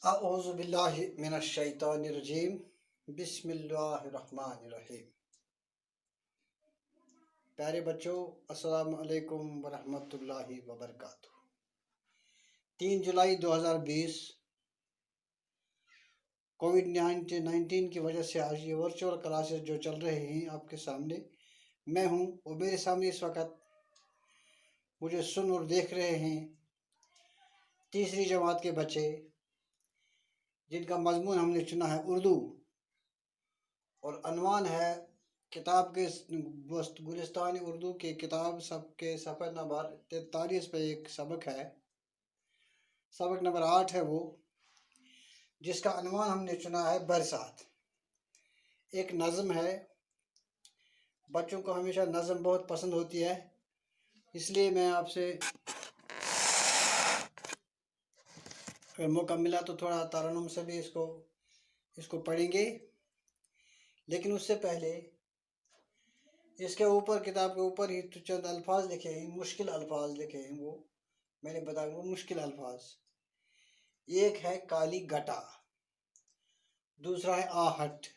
اعوذ باللہ من الشیطان الرجیم بسم اللہ الرحمن الرحیم۔ پیارے بچوں، السلام علیکم ورحمۃ اللہ وبرکاتہ۔ 3 جولائی 2020 کووڈ 19 کی وجہ سے آج یہ ورچوئل کلاسز جو چل رہے ہیں آپ کے سامنے میں ہوں، اور میرے سامنے اس وقت مجھے سن اور دیکھ رہے ہیں تیسری جماعت کے بچے، جن کا مضمون ہم نے چنا ہے اردو، اور عنوان ہے کتاب کے گلستان اردو کی کتاب سب کے صفحہ نمبر 43 پہ ایک سبق ہے، سبق نمبر 8 ہے وہ، جس کا عنوان ہم نے چنا ہے برسات۔ ایک نظم ہے، بچوں کو ہمیشہ نظم بہت پسند ہوتی ہے، اس لیے میں آپ سے اگر موقع ملا تو تھوڑا ترنم سے بھی اس کو پڑھیں گے، لیکن اس سے پہلے اس کے اوپر، کتاب کے اوپر ہی چند الفاظ لکھے ہیں، مشکل الفاظ لکھے ہیں، وہ میں نے بتایا وہ مشکل الفاظ۔ ایک ہے کالی گٹا، دوسرا ہے آہٹ،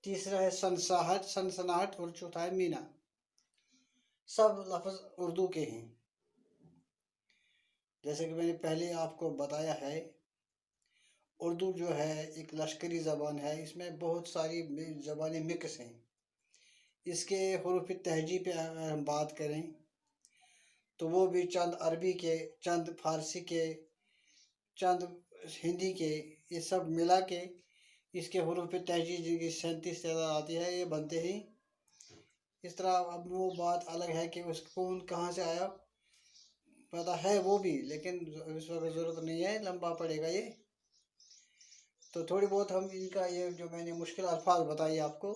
تیسرا ہے سنسناہٹ اور چوتھا ہے مینا۔ سب لفظ اردو کے ہیں، جیسے کہ میں نے پہلے آپ کو بتایا ہے، اردو جو ہے ایک لشکری زبان ہے، اس میں بہت ساری زبانیں مکس ہیں۔ اس کے حروف تہجی پہ اگر ہم بات کریں تو وہ بھی چند عربی کے، چند فارسی کے، چند ہندی کے، یہ سب ملا کے اس کے حروف تہجی جن کی 37 تعداد آتی ہے، یہ بنتے ہیں اس طرح۔ اب وہ بات الگ ہے کہ اس کون کہاں سے آیا، پتہ ہے وہ بھی، لیکن اس وقت ضرورت نہیں ہے، لمبا پڑے گا یہ۔ تو تھوڑی بہت ہم ان کا یہ جو میں نے مشکل الفاظ بتائی آپ کو۔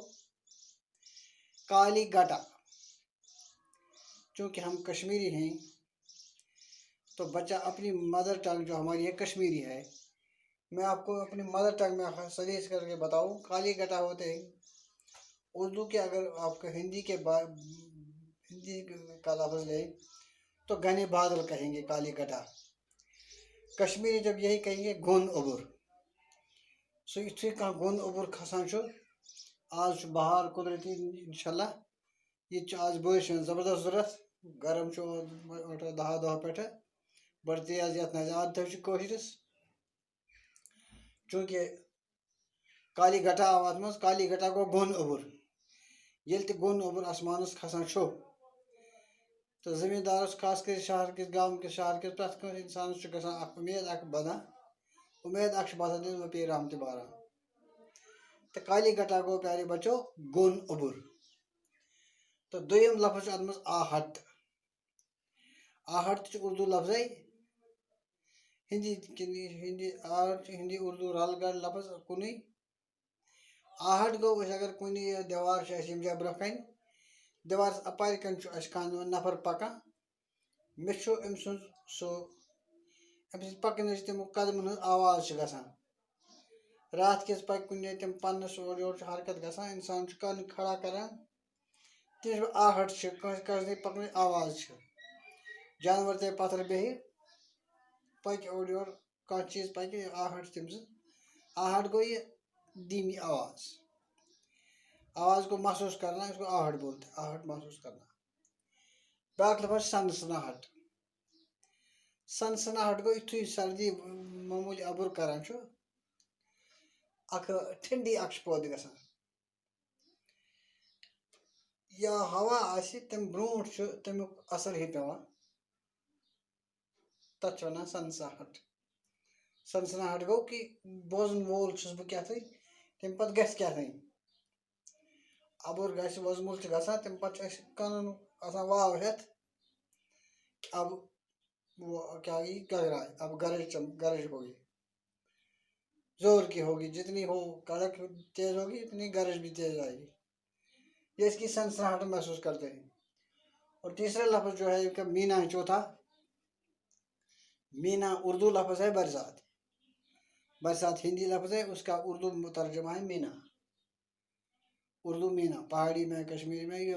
کالی گٹا، چونکہ ہم کشمیری ہیں تو بچہ اپنی مدر ٹنگ جو ہماری ہے کشمیری ہے، میں آپ کو اپنی مدر ٹنگ میں سلیس کر کے بتاؤں، کالی گٹا ہوتے ہیں اردو کے۔ اگر آپ کو ہندی کا لفظ لیں تو گھنے بادل کہیں گے کالی گٹا، کشمیری جب یہی کہیں گے گون اوبر۔ سو یتھے کا گون اوبر کھسان چھو، آج بہار قدرتی انشاءاللہ، یہ آج بارش زبردست ضرورت، گرم چھو 10 دۄہ پٮ۪ٹھٕ بڑٕ تیز یتھ نظر عادتھٕے چھُ کٲشرِس، چوٗنٛکہِ کالی گٹا آو اتھ منٛز، کالی گٹا گوٚو گوٚن اوٚبُر۔ ییٚلہِ تہِ گوٚن اوٚبُر آسمانس کھسان چھُ تہٕ زٔمیٖندارس، خاص کر شہر کِس، گام کِس، شہر کِس پرٛٮ۪تھ کٲنٛسہِ اِنسانس چھُ گژھان اکھ اُمید اکھ بنان، اُمید اکھ چھِ باسان تٔمِس وۄنۍ پیٚیہِ رحمتہِ باران۔ تہٕ کالی گٹا گوٚو پیارے بچو گوٚن اوٚبُر۔ تہٕ دوٚیِم لفظ چھُ اتھ منٛز آہٹ۔ آہٹ تہِ چھُ اردو لفظے، آہٹ چھُ ہندی اردو رل گڑ لفظ کُنُے۔ آہٹ گوٚو أسۍ اگر کُنہِ دیوار چھِ اَسہِ ییٚمہِ جایہِ برٛونٛہہ کَنہِ، دیوارس اپارِ کَنۍ چھُ اَسہِ کانٛہہ نفر پکان، مےٚ چھُ أمۍ سُنٛد أمۍ سٕنٛدِ پکنٕچ تِمو قدمن ہٕنٛز آواز چھِ گژھان۔ راتھ کِژ پکہِ کُنہِ تِم پنس اورٕ یورٕ چھِ حرکت گژھان، اِنسان چھُ کن کھڑا کران، تِژھ آہٹ چھِ، کٲنٛسہِ پکنٕچ آواز چھِ۔ جانور تے پتھر بیٚہہِ، پکہِ اورٕ یورٕ، کانٛہہ چیٖز پکہِ، آہٹ چھِ تٔمۍ سٕنٛز۔ آہٹ گوٚو یہِ دھیٖمی آواز، آواز کو محسوس کرنا، اس کو آہٹ بولتے ہیں، آہٹ محسوس کرنا۔ بیٛاکھ لفظ سنسناہٹ۔ سنسناہٹ گوٚو یُتھُے سردی معموٗلی ابُر کران چھُ، اکھ ٹھنڈی اکھ چھِ پٲدٕ گژھان، یا ہوا آسہِ تمہِ برونٛٹھ چھُ تمیُک اثر ہیٚو پیٚوان، تتھ چھِ ونان سنسناہٹ۔ سنسناہٹ گوٚو کہِ بوزن وول چھُس بہٕ کیٛاہتانۍ، تمہِ پتہٕ گژھِ کیٛاہتانۍ، ابُر گژھِ، وۄزمُل چھُ گژھان، تمہِ پتہٕ چھُ اَسہِ کنن آسان واو ہیٚتھ، اب کیا ہوگی گگرائے، اب گرج ہوگی، زور کی ہوگی، جتنی ہو کڑک تیز ہوگی اتنی گرج بھی تیز آئے گی، یہ اس کی سنسناہٹ محسوس کرتے ہیں۔ اور تیسرا لفظ جو ہے کہ مینا ہے، چوتھا مینا اردو لفظ ہے برسات، برسات ہندی لفظ ہے، اس کا اردو ترجمہ ہے مینا، اردو مینا، پہاڑی میں، کشمیری میں یہ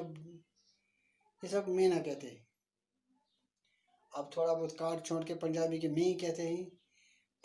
سب مینا کہتے ہیں۔ اب تھوڑا بہت کاٹ چھوڑ کے پنجابی کے می کہتے ہیں،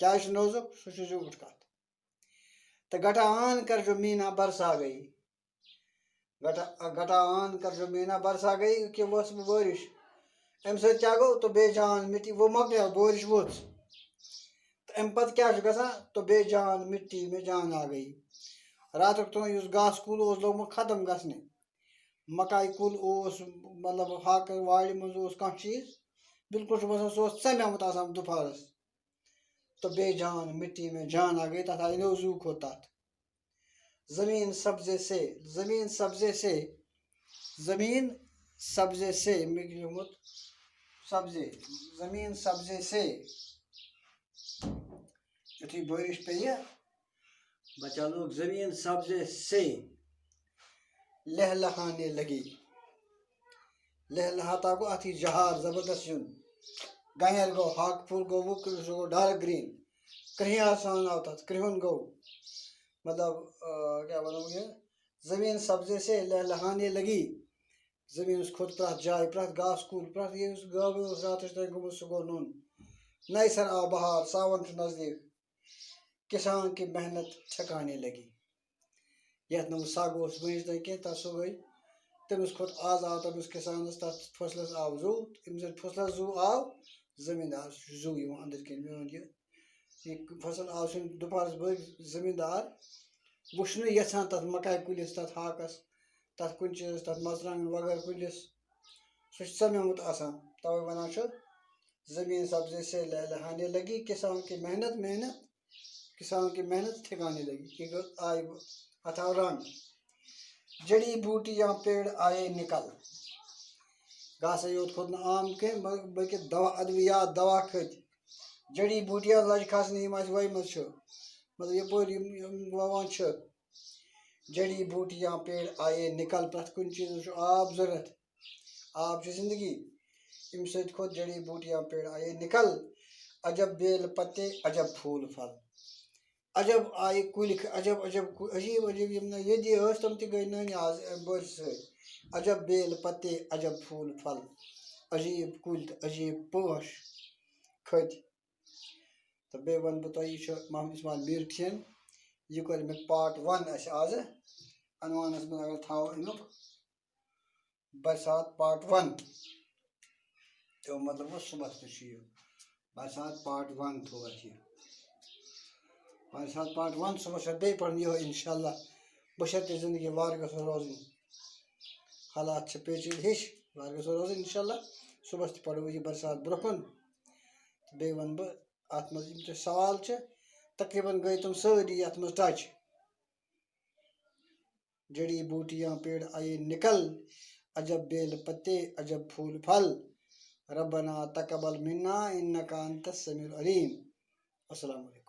کیا نوزک سہ زیوٹھ کت تو گٹان کر جو مینا برسا گئی گٹان کر جو مینا برسا گئی کہ وس بارش ام سۭتۍ کیٛاہ گوٚو تو بے جان مٹی وہ مۄکلیو بارش ؤژ تو ام پتہٕ کیٛاہ چھُ گژھان تو بے جان مٹی میں جان آ گئی راتُک تام یُس گاسہٕ کُل اوس لوگمُت ختم گژھنہِ مکاے کُل اوس مطلب ہاکہٕ وارِ منٛز اوس کانٛہہ چیٖز بالکل چھُ باسان سُہ اوس ژَمیومُت آسان دُپہرس تو بے جان مٹی میں جان آ گئی تَتھ آیہِ نوٚو زوٗ کھوٚت تَتھ زمین سبزے سے زمین سبزے سے زمین سبزے سے مےٚ کیٛاہ لیوٚکھمُت سبزے زمین سبزے سے یُتھُے بٲرِش پیٚیہِ بچہ لوگ زمین سبزے سے لہلہانے لگی لہلہاتا گوٚو اَتھ یی جہار زبردست یُن گنٛیر گوٚو ہاکہٕ پھوٚل گوٚو وُکر سُہ گوٚو ڈارٕک گرٛیٖن کرٛہِنیار سان آو تَتھ کرٛہُن گوٚو مطلب کیٛاہ وَنو یہِ زمین سبزے سے لہلہانے لگی زمیٖنَس کھوٚت پرٛٮ۪تھ جایہِ پرٛٮ۪تھ گاسہٕ کُل پرٛٮ۪تھ یُس گاوٕ اوس راتَس تانۍ گوٚمُت سُہ گوٚو نوٚن نَیہِ سَر آو بہار ساوَن چھُ نزدیٖک کِسان کی محنت ٹھِکانے لگی یَتھ نہٕ وۄنۍ سَگ اوس وٕنِچ تانۍ کینٛہہ تَتھ سُہ گٔے تٔمِس کھوٚت آز آو تٔمِس کِسانَس تَتھ فصلَس آو زوٗ ییٚمہِ سۭتۍ فصلَس زوٗ آو زٔمیٖندار چھُ زوٗ یِوان أنٛدٕرۍ کِنۍ میون یہِ فصل آو چھُنہٕ دُپہرَس بٲگۍ زٔمیٖندار وٕچھنُے یَژھان تَتھ مکاے کُلِس تَتھ ہاکَس تَتھ کُنہِ چیٖزَس تَتھ مَرژٕوانٛگَن وغٲر کُلِس سُہ چھُ ژَمیومُت آسان تَوَے وَنان چھُ زمین سبزے سے لہلہانے لگی کسان کی محنت کسان کی محنت ٹھکانے لگی یہ آئے اَتھ آو رنگ جڑی بوٹیاں پیڑ آئے نکل گاسَے یوت کھوٚت نہٕ عام کینٛہہ بٔلکہِ دوا ادوِیات دوا کھٔتۍ جڑی بوٹیاں لَجہِ کھسنہِ یِم اَسہِ ؤیمٕژ چھِ مطلب یَپٲرۍ یِم وَوان چھِ جڑی بوٹیاں پیڑ آئے نکل پرٛٮ۪تھ کُنہِ چیٖزَس چھُ آب ضوٚرَتھ آب چھِ زندگی اَمہِ سۭتۍ کھوٚت جڑی بوٹیاں پیڑ آئے نکل عجب بیل پتے عجب پھوٗل پھل عجب آیہِ کُلۍ عجب عجیٖب عجیٖب یِم نہٕ ییٚتی ٲسۍ تِم تہِ گٔے نٔنۍ آز بٲرشہِ سۭتۍ عجب بیل پتے عجب پھوٗل پھل عجیٖب کُلۍ تہٕ عجیٖب پوش کھٔتۍ تہٕ بیٚیہِ وَنہٕ بہٕ تۄہہِ یہِ چھُ محمد اِسماعیل میٖرٹھِین یہِ کوٚر مےٚ پارٹ 1 اَسہِ آزٕ عنوانَس منٛز اگر تھاوو اَمیُک برسات پارٹ 1 تَمیُک مطلب گوٚو صُبحس تہِ چھُ یہِ برسات پارٹ 1 تھوٚو اَسہِ یہِ برسات پارٹ 1 صُبحس چھُ بیٚیہِ پَرُن یِہوٚے اِنشاء اللہ بشرطِ زندگی وارٕ گژھو روزٕنۍ حالات چھِ پیچیدٕ ہِش وارٕ گژھو روزٕنۍ اِنشاء اللہ صُبحس تہِ پَرو یہِ برسات برونٛہہ کُن تہٕ بیٚیہِ وَنہٕ بہٕ اَتھ منٛز یِم تۄہہِ سوال چھِ تقریٖباً گٔے تِم سٲری یَتھ منٛز ٹچ جڑی بوٹیاں پیڑ آئے نکل عجب بیل پتے عجب پھول پھل ربنا تقبل منا انک انت السمیع العلیم السلام علیکم